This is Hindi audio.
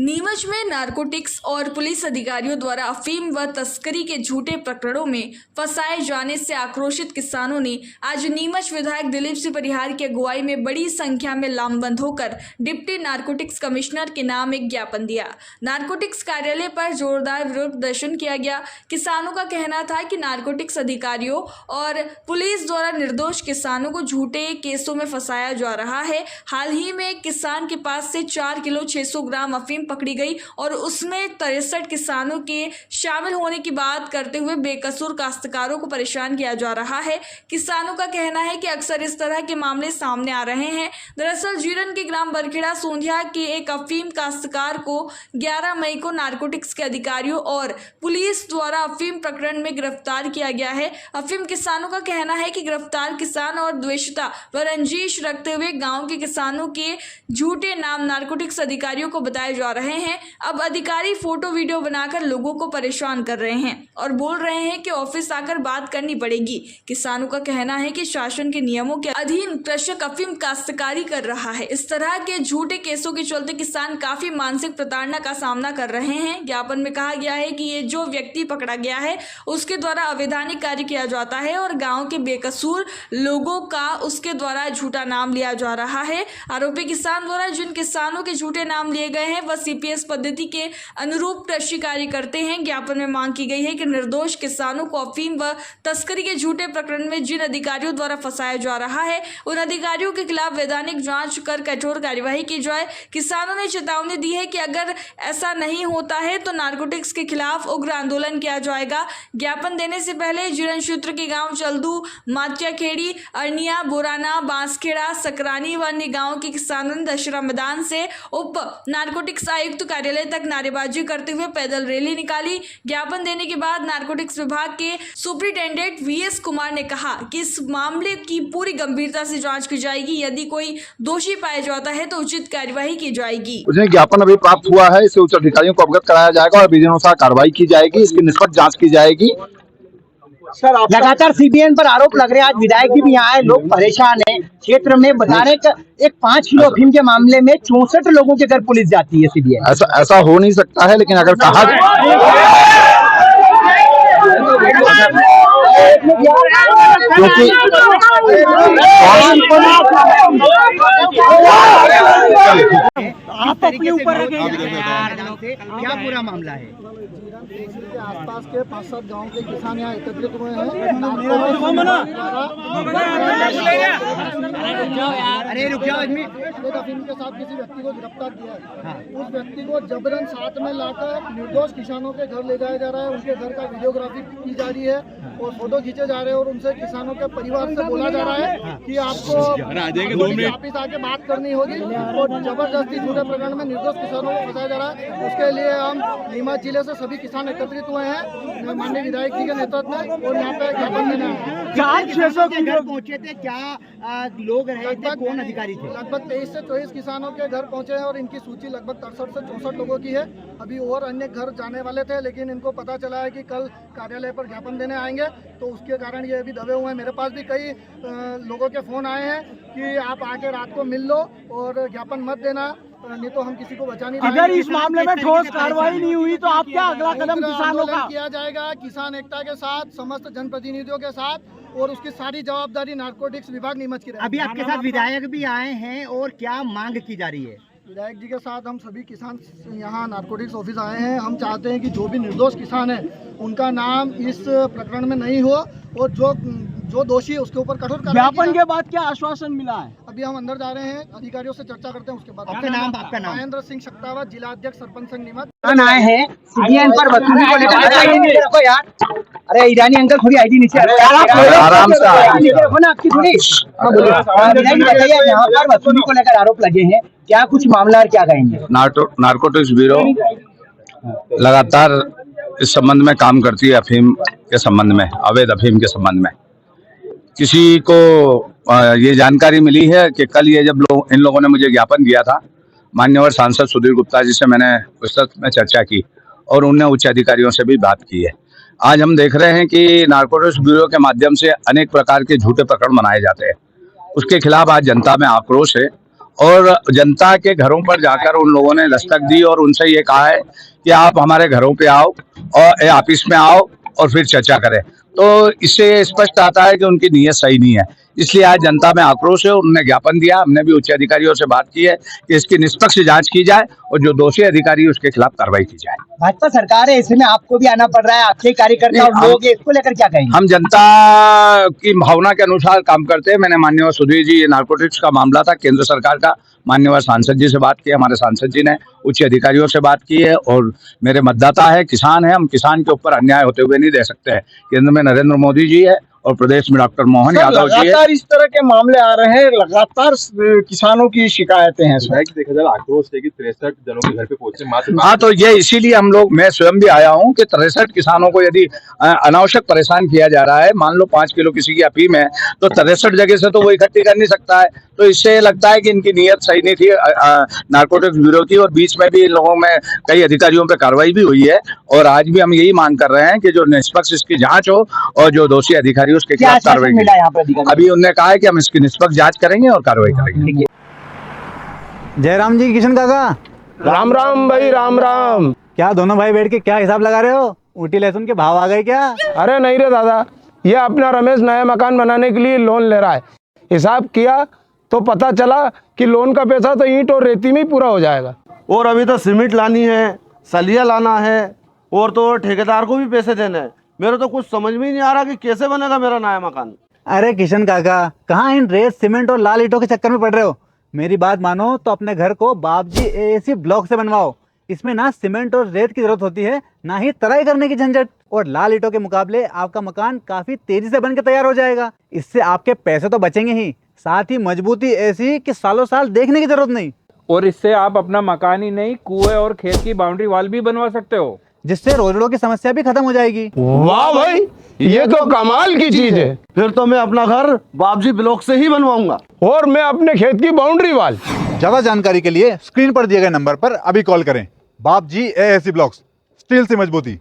नीमच में नारकोटिक्स और पुलिस अधिकारियों द्वारा अफीम व तस्करी के झूठे प्रकरणों में फंसाए जाने से आक्रोशित किसानों ने आज नीमच विधायक दिलीप सिंह परिहार की अगुवाई में बड़ी संख्या में लामबंद होकर डिप्टी नारकोटिक्स कमिश्नर के नाम एक ज्ञापन दिया। नारकोटिक्स कार्यालय पर जोरदार विरोध प्रदर्शन किया गया। किसानों का कहना था कि नारकोटिक्स अधिकारियों और पुलिस द्वारा निर्दोष किसानों को झूठे केसों में फंसाया जा रहा है। हाल ही में एक किसान के पास से 4 किलो 600 ग्राम अफीम पकड़ी गई और उसमें 63 किसानों के शामिल होने की बात करते हुए बेकसूर काश्तकारों को परेशान किया जा रहा है। किसानों का कहना है कि अक्सर इस तरह के मामले सामने आ रहे हैं। दरअसल जीरन के ग्राम बरखेड़ा सोंधिया के एक अफीम काश्तकार को 11 मई को नारकोटिक्स के अधिकारियों और पुलिस द्वारा अफीम प्रकरण में गिरफ्तार किया गया है। अफीम किसानों का कहना है कि गिरफ्तार किसान और द्वेषता व रंजिश रखते हुए गाँव के किसानों के झूठे नाम नारकोटिक्स अधिकारियों को बताए जा रहे हैं। अब अधिकारी फोटो वीडियो बनाकर लोगों को परेशान कर रहे हैं और बोल रहे हैं कि ऑफिस आकर बात करनी पड़ेगी। किसानों का कहना है कि शासन के नियमों के अधीन कृषक अफीम काश्तकारी कर रहा है। इस तरह के झूठे केसों के चलते किसान काफी मानसिक प्रताड़ना का सामना कर रहे हैं। ज्ञापन में कहा गया है कि ये जो व्यक्ति पकड़ा गया है उसके द्वारा अवैधानिक कार्य किया जाता है और गाँव के बेकसूर लोगों का उसके द्वारा झूठा नाम लिया जा रहा है। आरोपी किसान द्वारा जिन किसानों के झूठे नाम लिए गए हैं वह सीपीएस पद्धति के अनुरूप कृषि कार्य करते हैं। ज्ञापन में मांग की गई है कि निर्दोष किसानों को अफीम व तस्करी के झूठे प्रकरण में जिन अधिकारियों द्वारा फंसाया जा रहा है उन अधिकारियों के खिलाफ वैधानिक जांच कर कठोर कार्यवाही की जाए। किसानों ने चेतावनी दी है कि अगर ऐसा नहीं होता है तो नारकोटिक्स के खिलाफ उग्र आंदोलन किया जाएगा। ज्ञापन देने से पहले जीरन क्षेत्र के गाँव चल्दू, माच्याखेड़ी, अरनिया, बोराना, बांसखेड़ा, सकरानी व अन्य गाँव के किसानों ने दशहरा मैदान से उप नारकोटिक्स आयुक्त कार्यालय तक नारेबाजी करते हुए पैदल रैली निकाली। ज्ञापन देने के बाद नारकोटिक्स विभाग के सुपरिटेंडेंट वीएस कुमार ने कहा कि इस मामले की पूरी गंभीरता से जांच की जाएगी। यदि कोई दोषी पाया जाता है तो उचित कार्यवाही की जाएगी। मुझे ज्ञापन अभी प्राप्त हुआ है, इसे उच्च अधिकारियों को अवगत कराया जाएगा और विधिनुसार कार्रवाई की जाएगी, इसकी निष्पक्ष जाँच की जाएगी। लगातार सीबीएन पर आरोप लग रहे हैं। आज विधायक जी भी यहाँ आए, लोग परेशान हैं क्षेत्र में। बता रहे एक 5 किलो अफीम के मामले में 64 लोगों के घर पुलिस जाती है सीबीएन। ऐसा हो नहीं सकता है, लेकिन अगर कहा क्योंकि आप अपने ऊपर क्या पूरा मामला है? के आसपास के 5-7 गांव के किसान यहाँ एकत्रित हुए हैं। अरे रुक जाओ आदमी। अफीम के साथ किसी व्यक्ति को गिरफ्तार किया है। उस व्यक्ति को जबरन साथ में लाकर निर्दोष किसानों के घर ले जाया जा रहा है। उनके घर का वीडियोग्राफी की जा रही है और फोटो खींचे जा रहे हैं और उनसे किसानों के परिवार से बोला जा रहा है कि आपको वापिस आके बात करनी होगी और जबरदस्ती झूठे प्रकरण में निर्दोष किसानों को फंसाया जा रहा है। उसके लिए हम नीमच जिले से सभी किसान एकत्रित हुए हैं माननीय विधायक जी के नेतृत्व में और यहाँ पे ज्ञापन देना है। 600 के घर पहुँचे थे, क्या लोग रहे थे, कौन अधिकारी थे? लगभग 23 से 24 किसानों के घर पहुँचे हैं और इनकी सूची लगभग 63 से 64 लोगों की है। अभी और अन्य घर जाने वाले थे, लेकिन इनको पता चला है कि कल कार्यालय पर ज्ञापन देने आएंगे, तो उसके कारण ये अभी दबे हुए हैं। मेरे पास भी कई लोगों के फोन आए हैं कि आप आके रात को मिल लो और ज्ञापन मत देना, नहीं तो हम किसी को बचा नहीं पाएंगे। अगर इस मामले में ठोस कार्रवाई नहीं हुई तो आप क्या अगला कदम किसानों का किया जाएगा? किसान एकता के साथ, समस्त जनप्रतिनिधियों के साथ, और उसकी सारी जवाबदारी नारकोटिक्स विभाग नीमच की रहेगी। अभी आपके साथ विधायक भी आए हैं और क्या मांग की जा रही है? विधायक जी के साथ हम सभी किसान यहाँ नारकोटिक्स ऑफिस आए हैं। हम चाहते हैं कि जो भी निर्दोष किसान है उनका नाम इस प्रकरण में नहीं हो और जो दोषी है उसके ऊपर कठोर ज्ञापन के बाद क्या आश्वासन मिला है? अभी हम अंदर जा रहे हैं, अधिकारियों से चर्चा करते हैं, उसके बाद। आपका नाम? महेंद्र सिंह शक्तावत, जिला अध्यक्ष सरपंच संघ नीमच। आए हैं सीबीएन पर वसूली को लेकर। यार अरे ईरानी अंकल थोड़ी आईडी नीचे आराम से आपकी थोड़ी यहाँ पर वसूली को लेकर आरोप लगे हैं, क्या कुछ मामला और क्या कहेंगे? नारकोटिक्स ब्यूरो लगातार इस संबंध में काम करती है, अफीम के संबंध में, अवैध अफीम के संबंध में। किसी को ये जानकारी मिली है कि कल ये जब इन लोगों ने मुझे ज्ञापन दिया था, माननीय सांसद सुधीर गुप्ता जी से मैंने विस्तृत में चर्चा की और उनने उच्च अधिकारियों से भी बात की है। आज हम देख रहे हैं कि नारकोटिक्स ब्यूरो के माध्यम से अनेक प्रकार के झूठे प्रकरण बनाए जाते हैं, उसके खिलाफ आज जनता में आक्रोश है और जनता के घरों पर जाकर उन लोगों ने दस्तक दी और उनसे ये कहा है कि आप हमारे घरों पे आओ और ऑफिस में आओ और फिर चर्चा करें। तो इससे स्पष्ट आता है कि उनकी नीयत सही नहीं है, इसलिए आज जनता में आक्रोश है। उन्होंने ज्ञापन दिया, हमने भी उच्च अधिकारियों से बात की है कि इसकी निष्पक्ष जांच की जाए और जो दोषी अधिकारी है उसके खिलाफ कार्रवाई की जाए। भाजपा सरकार है, ऐसे में आपको भी आना पड़ रहा है, आपके कार्यकर्ता और नहीं, लोग हैं, इसको लेकर क्या कहेंगे? हम जनता की भावना के अनुसार काम करते हैं। मैंने माननीय सुधीर जी, ये नारकोटिक्स का मामला था केंद्र सरकार का, माननीय सांसद जी से बात की, हमारे सांसद जी ने उच्च अधिकारियों से बात की है और मेरे मतदाता है, किसान है, हम किसान के ऊपर अन्याय होते हुए नहीं दे सकते हैं। केंद्र में नरेंद्र मोदी जी है और प्रदेश में डॉक्टर मोहन यादव जी है। लगातार इस तरह के मामले आ रहे हैं, लगातार किसानों की शिकायतें हैं। देखा जाए आक्रोश है कि 63 जनों के घर पे पहुंचे मात्र। हाँ, तो ये इसीलिए हम लोग, मैं स्वयं भी आया हूँ कि 63 किसानों को यदि अनावश्यक परेशान किया जा रहा है, मान लो 5 किलो किसी की अफीम है तो 63 जगह से तो वो इकट्ठी कर नहीं सकता है। तो इससे लगता है कि इनकी नीयत सही नहीं थी नारकोटिक्स ब्यूरो की, और बीच में भी इन लोगों में कई अधिकारियों पर कार्रवाई भी हुई है। और आज भी हम यही मांग कर रहे हैं कि जो निष्पक्ष इसकी जांच हो और जो दोषी अधिकारी उसके खिलाफ कार्रवाई मिला यहाँ पर अधिकारी? अभी उन्होंने कहा है कि हम इसकी निष्पक्ष जांच करेंगे और कार्रवाई करेंगे। जयराम जी, किशन काका, राम राम भाई, राम राम। क्या दोनों भाई बैठ के क्या हिसाब लगा रहे हो? ऊटी लहसुन के भाव आ गए क्या? अरे नहीं रे दादा, ये अपना रमेश नया मकान बनाने के लिए लोन ले रहा है। हिसाब किया तो पता चला कि लोन का पैसा तो ईंट और रेती में ही पूरा हो जाएगा। और अभी तो सीमेंट लानी है, सलिया लाना है और तो ठेकेदार को भी पैसे देने हैं। मेरे तो कुछ समझ में ही नहीं आ रहा कि कैसे बनेगा मेरा नया मकान। अरे किशन काका, कहाँ इन रेत, सीमेंट और लाल ईंटों के चक्कर में पड़ रहे हो? मेरी बात मानो तो अपने घर को बाबजी एएसी ब्लॉक से बनवाओ। इसमें ना सीमेंट और रेत की जरूरत होती है, ना ही तराई करने की झंझट। और लाल ईंटों के मुकाबले आपका मकान काफी तेजी से बनकर तैयार हो जाएगा। इससे आपके पैसे तो बचेंगे ही, साथ ही मजबूती ऐसी कि सालों साल देखने की जरूरत नहीं। और इससे आप अपना मकान ही नहीं, कुएं और खेत की बाउंड्री वॉल भी बनवा सकते हो, जिससे रोजड़ों की समस्या भी खत्म हो जाएगी। वाह भाई, ये तो कमाल की चीज है। फिर तो मैं अपना घर बाबजी ब्लॉक से ही बनवाऊंगा। और मैं अपने खेत की बाउंड्री वाल। ज्यादा जानकारी के लिए स्क्रीन पर दिए गए नंबर पर अभी कॉल करें। बाबजी एएसी ब्लॉक्स, स्टील से मजबूती।